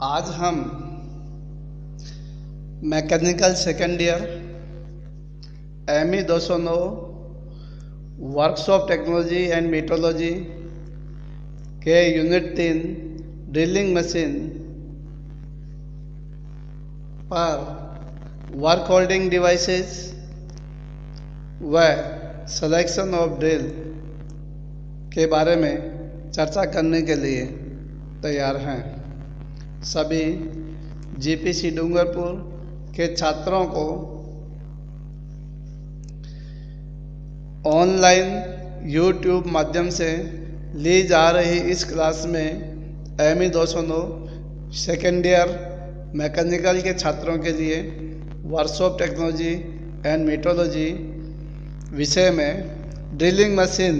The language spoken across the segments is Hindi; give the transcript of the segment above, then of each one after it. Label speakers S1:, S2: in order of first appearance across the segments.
S1: आज हम mechanical second year ME 209 workshop technology and metrology के यूनिट 3 ड्रिलिंग मशीन पर वर्क होल्डिंग डिवाइसेस व सिलेक्शन ऑफ ड्रिल के बारे में चर्चा करने के लिए तैयार हैं। सभी GPC डूंगरपुर के छात्रों को ऑनलाइन YouTube माध्यम से ली जा रही इस क्लास में ME 209 सेकेंड ईयर मैकेनिकल के छात्रों के लिए वर्कशॉप टेक्नोलॉजी एंड मेट्रोलॉजी विषय में ड्रिलिंग मशीन,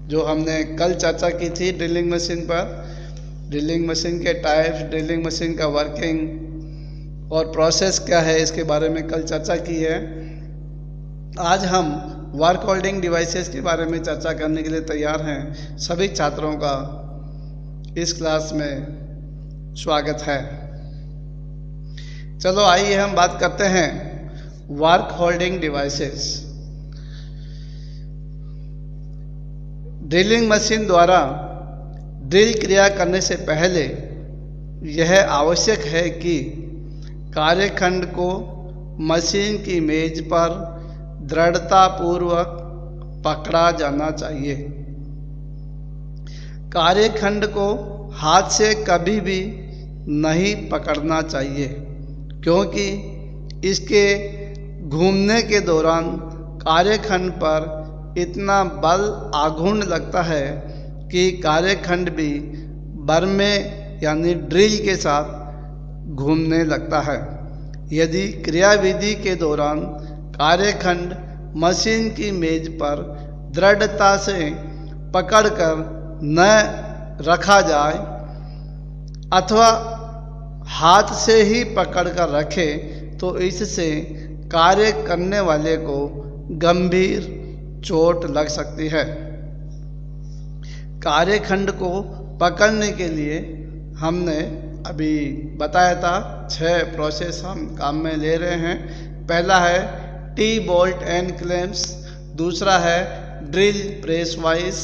S1: जो हमने कल चर्चा की थी ड्रिलिंग मशीन पर, ड्रिलिंग मशीन के टाइप्स, ड्रिलिंग मशीन का वर्किंग और प्रोसेस क्या है, इसके बारे में कल चर्चा की है। आज हम वर्क होल्डिंग डिवाइसेस के बारे में चर्चा करने के लिए तैयार हैं। सभी छात्रों का इस क्लास में स्वागत है। चलो आइए हम बात करते हैं work holding devices. Drilling machine द्वारा ड्रिल क्रिया करने से पहले यह आवश्यक है कि कार्यखंड को मशीन की मेज पर दृढ़तापूर्वक पकड़ा जाना चाहिए। कार्यखंड को हाथ से कभी भी नहीं पकड़ना चाहिए, क्योंकि इसके घूमने के दौरान कार्यखंड पर इतना बल आघूर्ण लगता है कि कार्यखंड भी बरमे यानी ड्रिल के साथ घूमने लगता है। यदि क्रियाविधि के दौरान कार्यखंड मशीन की मेज पर दृढ़ता से पकड़कर न रखा जाए अथवा हाथ से ही पकड़कर रखे तो इससे कार्य करने वाले को गंभीर चोट लग सकती है। कार्यखंड को पकड़ने के लिए हमने अभी बताया था 6 प्रोसेस हम काम में ले रहे हैं। पहला है टी बोल्ट एंड क्लैम्प्स, दूसरा है ड्रिल प्रेस वाइस,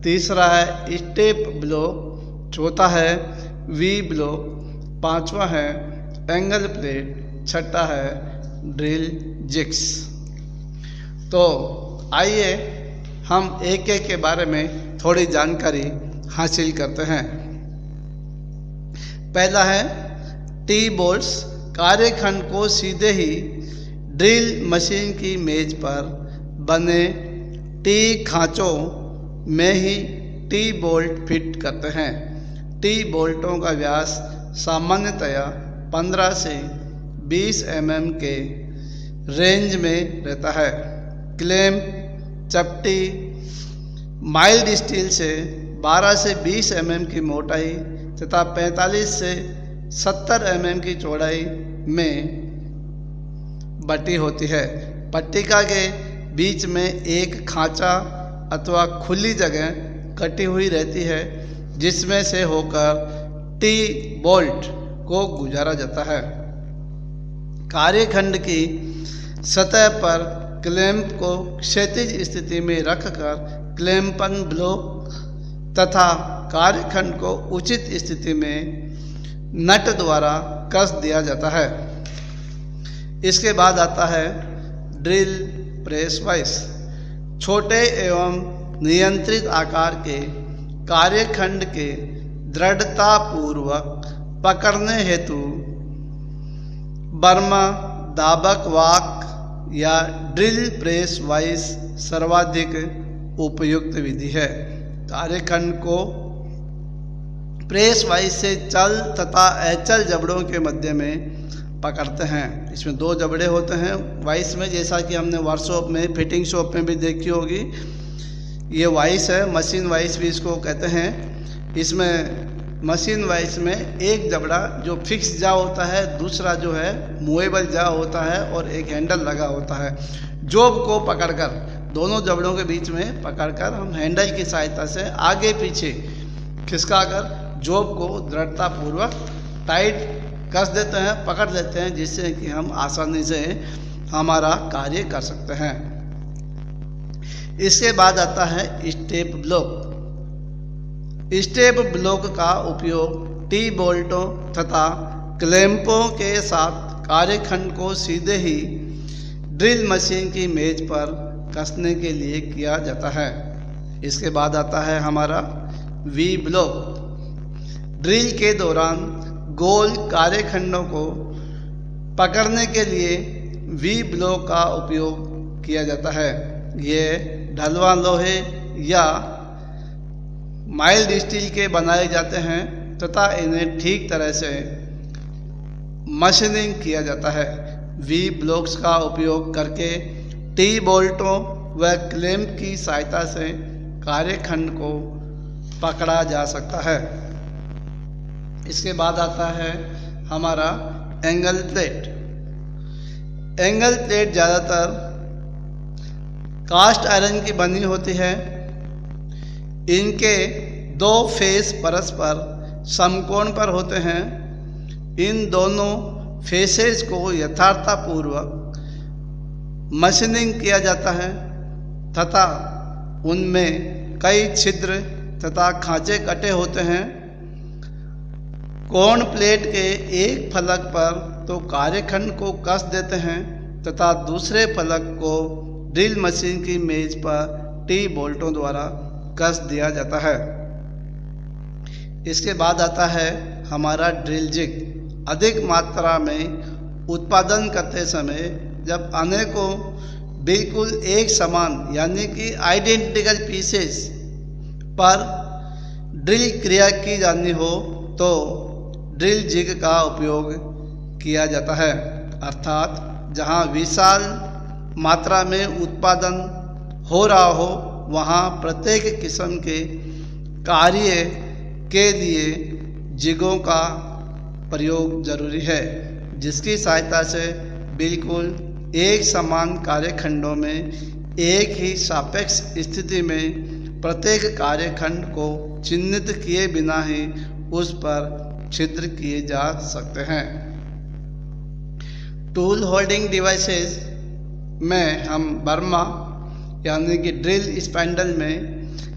S1: तीसरा है स्टेप ब्लॉक, चौथा है वी ब्लॉक, पांचवा है एंगल प्लेट, छठा है ड्रिल जिग्स। तो आइए हम एक एक के बारे में थोड़ी जानकारी हासिल करते हैं। पहला है टी बोल्ट्स। कार्यखंड को सीधे ही ड्रिल मशीन की मेज पर बने टी खांचों में ही टी बोल्ट फिट करते हैं। टी बोल्टों का व्यास सामान्यतया 15 से 20 mm के रेंज में रहता है। क्लैंप चपटी माइल्ड स्टील से 12 से 20 mm की मोटाई तथा 45 से 70 mm की चौड़ाई में बटी होती है। पट्टिका के बीच में एक खांचा अथवा खुली जगह कटी हुई रहती है, जिसमें से होकर टी बोल्ट को गुजारा जाता है। कार्यखंड की सतह पर क्लैंप को क्षैतिज स्थिति में रखकर क्लैंपन ब्लॉक तथा कार्यखंड को उचित स्थिति में नट द्वारा कस दिया जाता है। इसके बाद आता है ड्रिल प्रेस वाइस। छोटे एवं नियंत्रित आकार के कार्यखंड के दृढ़तापूर्वक पकड़ने हेतु बर्मा दाबक वाक या ड्रिल प्रेस वाइस सर्वाधिक उपयुक्त विधि है। कार्यखंड को प्रेस वाइस से चल तथा अचल जबड़ों के मध्य में पकड़ते हैं। इसमें 2 जबड़े होते हैं वाइस में, जैसा कि हमने वर्कशॉप में फिटिंग शॉप में भी देखी होगी। ये वाइस है, मशीन वाइस भी इसको कहते हैं। इसमें मशीन वाइस में एक जबड़ा जो फिक्स जा होता है, दूसरा जो है मूवेबल जा होता है और एक हैंडल लगा होता है। जॉब को पकड़कर दोनों जबड़ों के बीच में पकड़कर हम हैंडल की सहायता से आगे पीछे खिसकाकर जॉब को दृढ़तापूर्वक टाइट कस देते हैं, पकड़ लेते हैं, जिससे कि हम आसानी से हमारा कार्य कर सकते हैं। इसके बाद आता है स्टेप ब्लॉक। स्टेप ब्लॉक का उपयोग टी बोल्टों तथा क्लैंपों के साथ कार्यखंड को सीधे ही ड्रिल मशीन की मेज पर कसने के लिए किया जाता है। इसके बाद आता है हमारा वी ब्लॉक। ड्रिल के दौरान गोल कार्यखंडों को पकड़ने के लिए वी ब्लॉक का उपयोग किया जाता है। ये ढलवा लोहे या माइल्ड स्टील के बनाए जाते हैं तथा इन्हें ठीक तरह से मशीनिंग किया जाता है। वी ब्लॉक्स का उपयोग करके टी बोल्टों व क्लैंप की सहायता से कार्यखंड को पकड़ा जा सकता है। इसके बाद आता है हमारा एंगल प्लेट। एंगल प्लेट ज़्यादातर कास्ट आयरन की बनी होती है। इनके दो फेस परस्पर समकोण पर होते हैं। इन दोनों फेसेस को यथार्थपूर्वक मशीनिंग किया जाता है तथा उनमें कई छिद्र तथा खांचे कटे होते हैं। कोण प्लेट के एक फलक पर तो कार्यखंड को कस देते हैं तथा दूसरे फलक को ड्रिल मशीन की मेज पर टी बोल्टों द्वारा कस दिया जाता है। इसके बाद आता है हमारा ड्रिल जिग। अधिक मात्रा में उत्पादन करते समय जब अनेकों बिल्कुल एक समान यानी कि आइडेंटिकल पीसेस पर ड्रिल क्रिया की जानी हो तो ड्रिल जिग का उपयोग किया जाता है। अर्थात जहां विशाल मात्रा में उत्पादन हो रहा हो वहां प्रत्येक किस्म के कार्य के लिए जिगों का प्रयोग जरूरी है, जिसकी सहायता से बिल्कुल एक समान कार्यखंडों में एक ही सापेक्ष स्थिति में प्रत्येक कार्यखंड को चिह्नित किए बिना ही उस पर छिद्र किए जा सकते हैं। टूल होल्डिंग डिवाइसेस में हम बर्मा यानी कि ड्रिल स्पैंडल में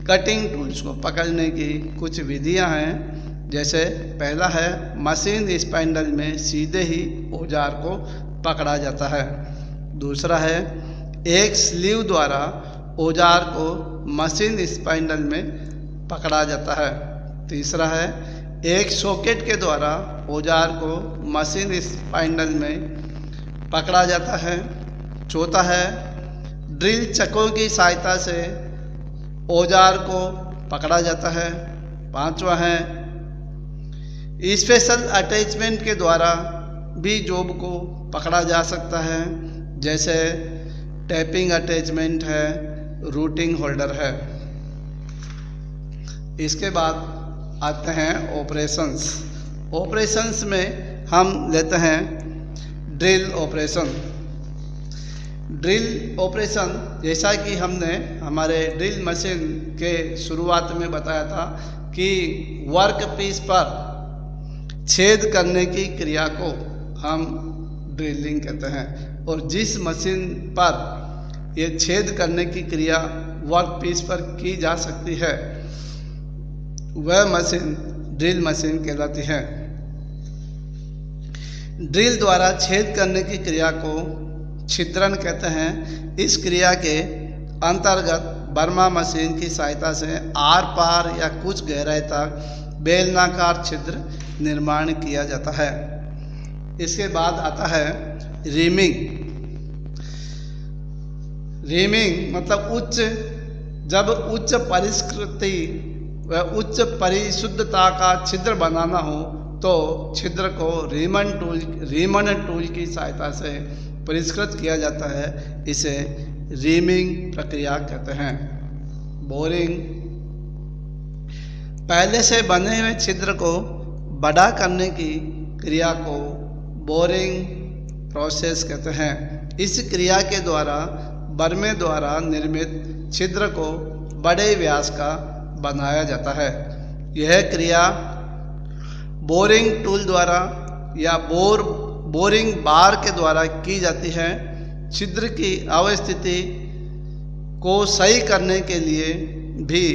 S1: कटिंग टूल्स को पकड़ने की कुछ विधियां हैं। जैसे पहला है मशीन स्पैंडल में सीधे ही औजार को पकड़ा जाता है। दूसरा है एक स्लीव द्वारा औजार को मशीन स्पैंडल में पकड़ा जाता है। तीसरा है एक सॉकेट के द्वारा औजार को मशीन स्पैंडल में पकड़ा जाता है। चौथा है ड्रिल चकों की सहायता से औजार को पकड़ा जाता है। पांचवा है स्पेशल अटैचमेंट के द्वारा भी जॉब को पकड़ा जा सकता है, जैसे टैपिंग अटैचमेंट है, रूटिंग होल्डर है। इसके बाद आते हैं ऑपरेशंस। ऑपरेशंस में हम लेते हैं ड्रिल ऑपरेशन। ड्रिल ऑपरेशन जैसा कि हमने हमारे ड्रिल मशीन के शुरुआत में बताया था कि वर्क पीस पर छेद करने की क्रिया को हम ड्रिलिंग कहते हैं, और जिस मशीन पर ये छेद करने की क्रिया वर्क पीस पर की जा सकती है वह मशीन ड्रिल मशीन कहलाती है। ड्रिल द्वारा छेद करने की क्रिया को छिद्रन कहते हैं। इस क्रिया के अंतर्गत बर्मा मशीन की सहायता से आर पार या कुछ गहराई तक बेलनाकार छिद्र निर्माण किया जाता है। इसके बाद आता है रीमिंग। रीमिंग मतलब जब उच्च परिष्कृति व उच्च परिशुद्धता का छिद्र बनाना हो तो छिद्र को रीमन टूल की सहायता से परिष्कृत किया जाता है। इसे रीमिंग प्रक्रिया कहते हैं। बोरिंग पहले से बने हुए छिद्र को बड़ा करने की क्रिया को बोरिंग प्रोसेस कहते हैं। इस क्रिया के द्वारा बर्मे द्वारा निर्मित छिद्र को बड़े व्यास का बनाया जाता है। यह क्रिया बोरिंग टूल द्वारा या बोरिंग बार के द्वारा की जाती है। छिद्र की अवस्थिति को सही करने के लिए भी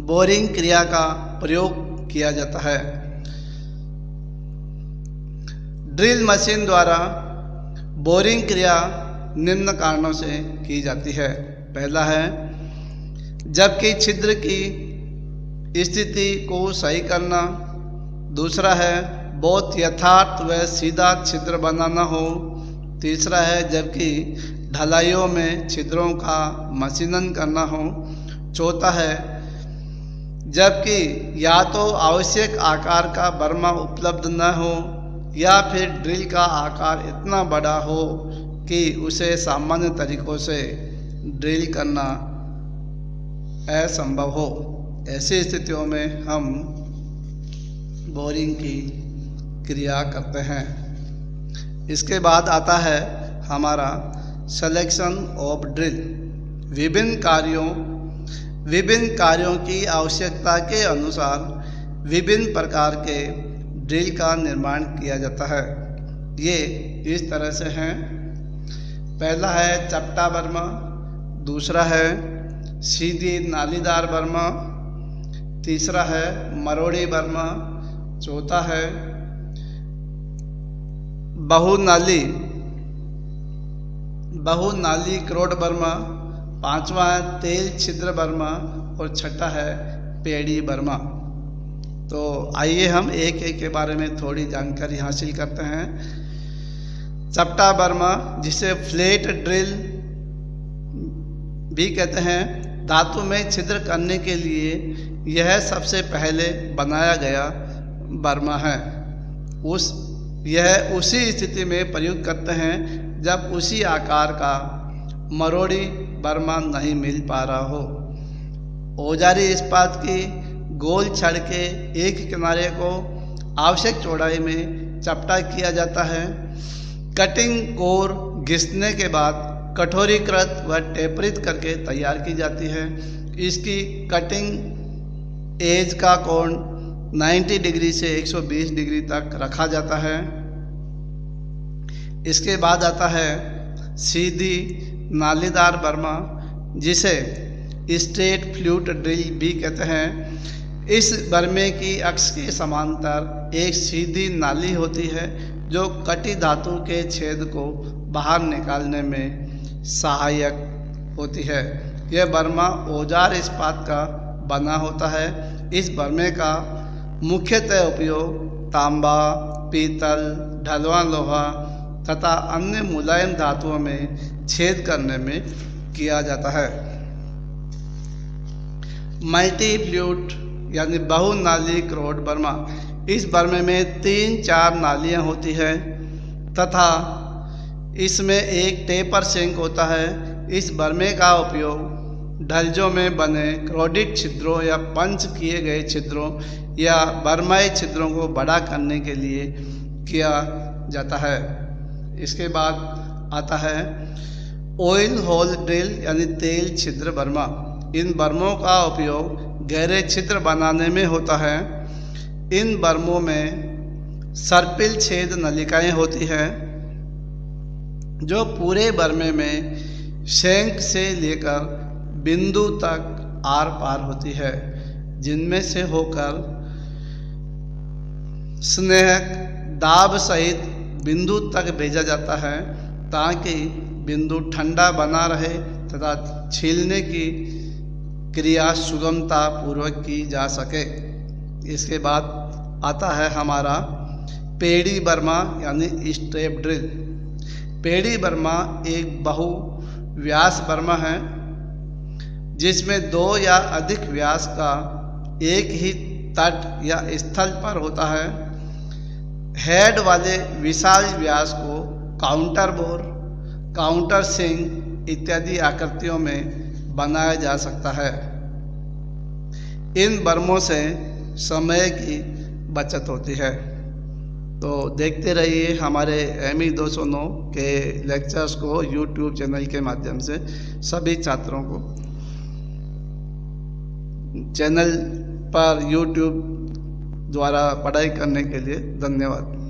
S1: बोरिंग क्रिया का प्रयोग किया जाता है। ड्रिल मशीन द्वारा बोरिंग क्रिया निम्न कारणों से की जाती है। पहला है जबकि छिद्र की स्थिति को सही करना। दूसरा है बहुत यथार्थ व सीधा छिद्र बनाना हो। तीसरा है जबकि ढलाइयों में छिद्रों का मशीनन करना हो। चौथा है जबकि या तो आवश्यक आकार का बर्मा उपलब्ध न हो या फिर ड्रिल का आकार इतना बड़ा हो कि उसे सामान्य तरीकों से ड्रिल करना असंभव हो। ऐसी स्थितियों में हम बोरिंग की क्रिया करते हैं। इसके बाद आता है हमारा सिलेक्शन ऑफ ड्रिल। विभिन्न कार्यों की आवश्यकता के अनुसार विभिन्न प्रकार के ड्रिल का निर्माण किया जाता है। ये इस तरह से हैं। पहला है चपटा बर्मा, दूसरा है सीधी नालीदार बर्मा, तीसरा है मरोड़ी बर्मा, चौथा है बहुनाली क्रोड बर्मा, पांचवा है तेल छिद्र बर्मा और छठा है पेड़ी बर्मा। तो आइए हम एक एक के बारे में थोड़ी जानकारी हासिल करते हैं। चपटा बर्मा, जिसे फ्लैट ड्रिल भी कहते हैं, धातु में छिद्र करने के लिए यह सबसे पहले बनाया गया बर्मा है। यह उसी स्थिति में प्रयुक्त करते हैं जब उसी आकार का मरोड़ी बर्मा नहीं मिल पा रहा हो। औजारी इस्पात की गोल छड़ के एक किनारे को आवश्यक चौड़ाई में चपटा किया जाता है। कटिंग कोर घिसने के बाद कठोरीकृत व टेपरित करके तैयार की जाती है। इसकी कटिंग एज का कोण 90 डिग्री से 120 डिग्री तक रखा जाता है। इसके बाद आता है सीधी नालीदार बर्मा, जिसे स्ट्रेट फ्लूट ड्रिल भी कहते हैं। इस बर्मे की अक्ष के समांतर एक सीधी नाली होती है जो कटी धातु के छेद को बाहर निकालने में सहायक होती है। यह बर्मा औजार इस्पात का बना होता है। इस बर्मे का मुख्यतः उपयोग तांबा, पीतल, ढलवां लोहा तथा अन्य मुलायम धातुओं में छेद करने में किया जाता है। मल्टी फ्लूट यानी बहुनाली क्रोड बर्मा, इस बर्मे में 3-4 नालियां होती है तथा इसमें एक टेपर सिंक होता है। इस बर्मे का उपयोग ढलजों में बने क्रोडिट छिद्रों या पंच किए गए छिद्रों या बर्माई छिद्रों को बड़ा करने के लिए किया जाता है। इसके बाद आता है ऑयल होल ड्रिल यानी तेल छिद्र बर्मा। इन बर्मों का उपयोग गहरे छिद्र बनाने में होता है। इन बर्मों में सर्पिल छेद नलिकाएं होती हैं जो पूरे बर्मे में शंख से लेकर बिंदु तक आर पार होती है, जिनमें से होकर स्नेहक दाब सहित बिंदु तक भेजा जाता है ताकि बिंदु ठंडा बना रहे तथा छीलने की क्रिया सुगमता पूर्वक की जा सके। इसके बाद आता है हमारा पेड़ी बर्मा यानी स्ट्रेप ड्रिल। पेड़ी बर्मा एक बहु व्यास बर्मा है जिसमें 2 या अधिक व्यास का एक ही तट या स्थल पर होता है। हेड वाले विशाल व्यास को काउंटर बोर, काउंटर सिंक इत्यादि आकृतियों में बनाया जा सकता है। इन बर्मों से समय की बचत होती है। तो देखते रहिए हमारे ME 209 के लेक्चर्स को YouTube चैनल के माध्यम से। सभी छात्रों को चैनल पर YouTube द्वारा पढ़ाई करने के लिए धन्यवाद।